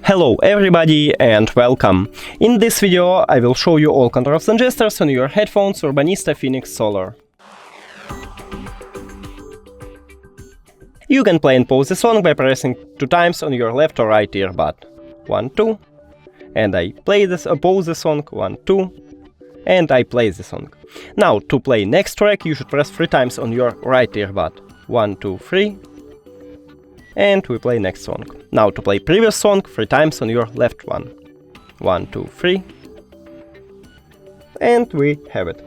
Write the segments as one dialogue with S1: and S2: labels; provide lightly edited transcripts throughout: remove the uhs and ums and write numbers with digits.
S1: Hello everybody and welcome! In this video I will show you all controls and gestures on your headphones Urbanista Phoenix Solar. You can play and pause the song by pressing 2 times on your left or right earbud. 1, 2, and I play this, pause the song, 1, 2, and I play the song. Now to play next track you should press 3 times on your right earbud. 1, 2, 3. And we play next song. Now to play previous song 3 times on your left one. 1, 2, 3. And we have it.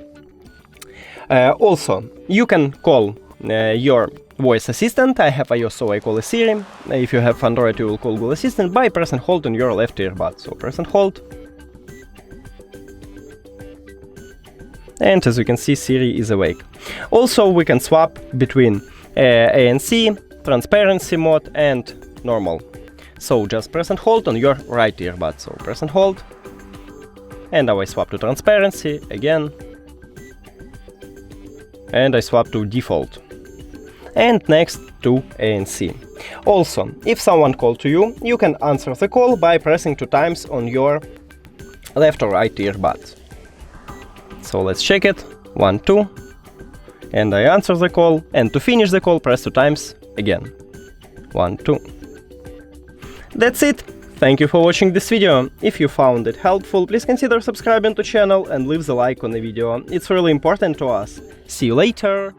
S1: Also, you can call your voice assistant. I have iOS, so I call it Siri. If you have Android, you will call Google Assistant by press and hold on your left earbud. So press and hold. And as you can see, Siri is awake. Also, we can swap between ANC, transparency mode and normal. So just press and hold on your right earbud. So press and hold. And now I swap to transparency again. And I swap to default. And next to ANC. Also, if someone called to you, you can answer the call by pressing 2 times on your left or right earbud. So let's check it. 1, 2. And I answer the call. And to finish the call, press 2 times again. 1, 2. That's it. Thank you for watching this video. If you found it helpful, please consider subscribing to the channel and leave the like on the video. It's really important to us. See you later!